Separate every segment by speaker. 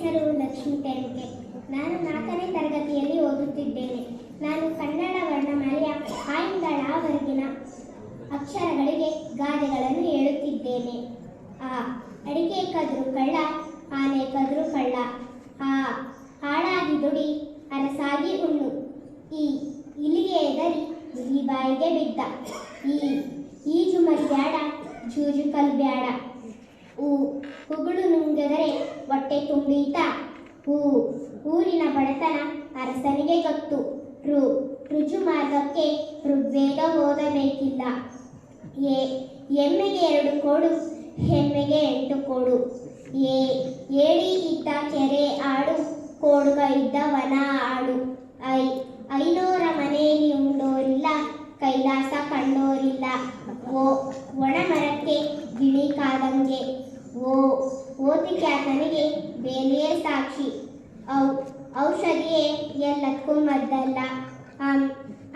Speaker 1: ಹೆಸರು ಲಕ್ಷ್ಮೀ ತೆರಿಗೆ. ನಾನು 4ನೇ ತರಗತಿಯಲ್ಲಿ ಓದುತ್ತಿದ್ದೇನೆ. ನಾನು ಕನ್ನಡ ವರ್ಣಮಾಲೆಯ ಆ ಇಂದ ಳ ವರೆಗಿನ ಅಕ್ಷರಗಳಿಗೆ ಗಾದೆಗಳನ್ನು ಹೇಳುತ್ತಿದ್ದೇನೆ. ಆ ಅಡಿಕೆ ಕದ್ರು ಕಳ್ಳ, ಆನೆ ಕದ್ರು ಕಳ್ಳ. ಆ ಹಾಳಾಗಿ ದುಡಿ, ಅರಸಾಗಿ ಉಣ್ಣು. ಈ ಇಲಿಗೆ ಎದರಿ ಇಲಿ ಬಾಯಿಗೆ ಬಿದ್ದ. ಈ ಈಜು ಮರಿಬ್ಯಾಡ, ಜೂಜು ಕಲ್ಬ್ಯಾಡ. ಉಗುಳು ನುಂಗಿದರೆ ಹೊಟ್ಟೆ ತುಂಬೀತ. ಊರಿನ ಬಡತನ ಅರಸನಿಗೆ ಗೊತ್ತು. ರುಜು ಮಾರ್ಗಕ್ಕೆ ಋಗ್ವೇದ ಓದಬೇಕಿಲ್ಲ. ಎಮ್ಮೆಗೆ 2 ಕೋಡು, ಹೆಮ್ಮೆಗೆ 8 ಕೋಡು. ಏಡಿ ಇದ್ದ ಕೆರೆ ಆಡು, ಕೋಡುಗ ಇದ್ದ ವನ ಆಡು. ಐನೋರ ಮನೆಯಲ್ಲಿ ಉಂಡೋರಿಲ್ಲ, ಕೈಲಾಸ ಕಂಡೋರಿಲ್ಲ. ಒಣ ಮರಕ್ಕೆ ಗಿಳಿ ಕಾದಂಗೆ. ಓತಿಕ್ಯಾತನಿಗೆ ಬೇಲಿಯೇ ಸಾಕ್ಷಿ. ಔಷಧಿಯೇ ಎಲ್ಲಕ್ಕೂ ಮದ್ದಲ್ಲ.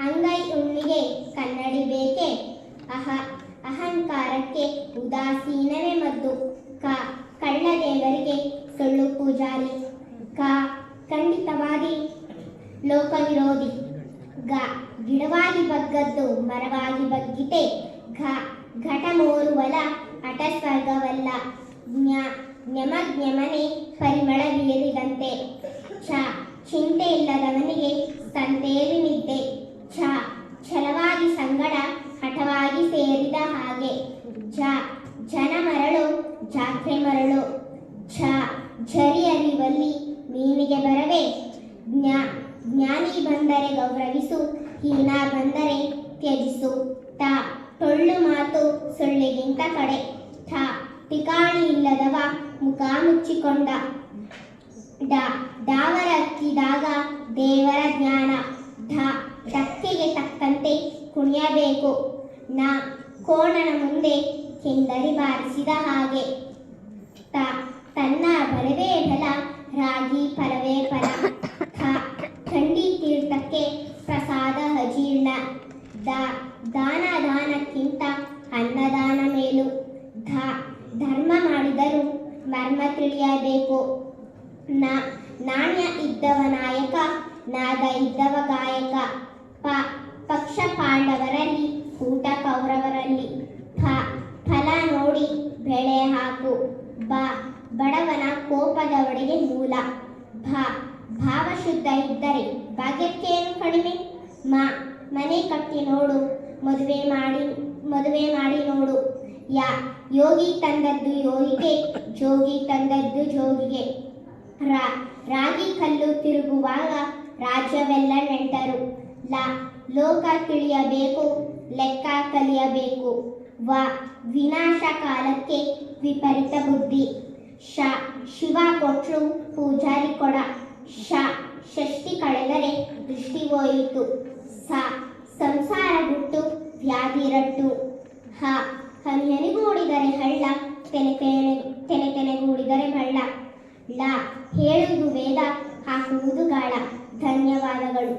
Speaker 1: ಅಂಗೈ ಹುಣ್ಣಿಗೆ ಕನ್ನಡಿ ಬೇಕೆ. ಅಹಂಕಾರಕ್ಕೆ ಉದಾಸೀನವೇ ಮದ್ದು. ಕಳ್ಳದೇವರಿಗೆ ಸುಳ್ಳು ಪೂಜಾರಿ. ಖಂಡಿತವಾದಿ ಲೋಕವಿರೋಧಿ. ಗಿಡವಾಗಿ ಬಗ್ಗದ್ದು ಮರವಾಗಿ ಬಗ್ಗಿತೆ. ಘಟ ಮೋರುವಲ ಹಠ ಸ್ವರ್ಗವಲ್ಲ. ಜ್ಞಮನೆ ಪರಿಮಳ ಬೀರಿದಂತೆ. ಚಿಂತೆ ಇಲ್ಲದವನಿಗೆ ಸಂತೇರಿ ನಿದ್ದೆ. ಛಲವಾಗಿ ಸಂಗಡ ಹಠವಾಗಿ ಸೇರಿದ ಹಾಗೆ. ಜನ ಮರಳು, ಜಾತ್ರೆ ಮರಳು. ಝರಿ ಅರಿವಲ್ಲಿ ಮೀನಿಗೆ ಬರವೇ. ಜ್ಞಾನಿ ಬಂದರೆ ಗೌರವಿಸು, ಹೀನ ಬಂದರೆ ತ್ಯಜಿಸು. ಟೊಳ್ಳು ಮಾತು ಸುಳ್ಳಿಗಿಂತ ಕಡೆ. ಠಿಕಾಣಿ ಇಲ್ಲದವ ಮುಖ ಮುಚ್ಚಿಕೊಂಡ. ಡಾವರ ಹತ್ತಿದಾಗ ದೇವರ ಜ್ಞಾನ. ಧಕ್ಕೆಗೆ ತಕ್ಕಂತೆ ಕುಣಿಯಬೇಕು. ಕೋಣನ ಮುಂದೆ ಕಿಂದರಿ ಬಾರಿಸಿದ ಹಾಗೆ. ತನ್ನ ಬಲವೇ ಬಲ, ರಾಗಿ ಫಲವೇ ಫಲ. ಥಂಡಿ ತೀರ್ಥಕ್ಕೆ ಪ್ರಸಾದ ಅಜೀರ್ಣ. ದಾನಕ್ಕಿಂತ ಅನ್ನದಾನ ಮೇಲು. ಧರ್ಮ ಮಾಡಿದರೂ ಮರ್ಮ ತಿಳಿಯಬೇಕು. ನಾಣ್ಯ ಇದ್ದವ ನಾಯಕ, ನಾದ ಇದ್ದವ ಗಾಯಕ. ಪಕ್ಷ ಪಾಂಡವರಲ್ಲಿ, ಕೂಟ ಕೌರವರಲ್ಲಿ. ಫಲ ನೋಡಿ ಬೆಳೆ ಹಾಕು. ಬಡವನ ಕೋಪದವಡೆಗೆ ಮೂಲ. ಭಾವಶುದ್ಧ ಇದ್ದರೆ ಭಾಗ್ಯಕ್ಕೇನು ಕಡಿಮೆ. ಮನೆ ಕಟ್ಟಿ ನೋಡು, ಮದುವೆ ಮಾಡಿ ನೋಡು. ಯೋಗಿ ತಂದದ್ದು ಯೋಗಿಗೆ, ಜೋಗಿ ತಂದದ್ದು ಜೋಗಿಗೆ. ರಾಗಿ ಕಲ್ಲು ತಿರುಗುವಾಗ ರಾಜ್ಯವೆಲ್ಲ ನೆಂಟರು. ಲೋಕ ತಿಳಿಯಬೇಕು, ಲೆಕ್ಕ ಕಲಿಯಬೇಕು. ವಿನಾಶ ಕಾಲಕ್ಕೆ ವಿಪರೀತ ಬುದ್ಧಿ. ಶಿವ ಕೊಟ್ರು ಪೂಜಾರಿ ಕೊಡ. ಷಷ್ಠಿ ಕಳೆದರೆ ದೃಷ್ಟಿ ಹೋಯಿತು. ಸಂಸಾರ ಬಿಟ್ಟು ವ್ಯಾಧಿ ರಟ್ಟು. ಹನಿಗೂಡಿದರೆ ಹಳ್ಳ, ತೆನೆಗೂಡಿದರೆ ಬಳ್ಳ. ಹೇಳುವುದು ವೇದ, ಹಾಕುವುದು ಗಾಳ. ಧನ್ಯವಾದಗಳು.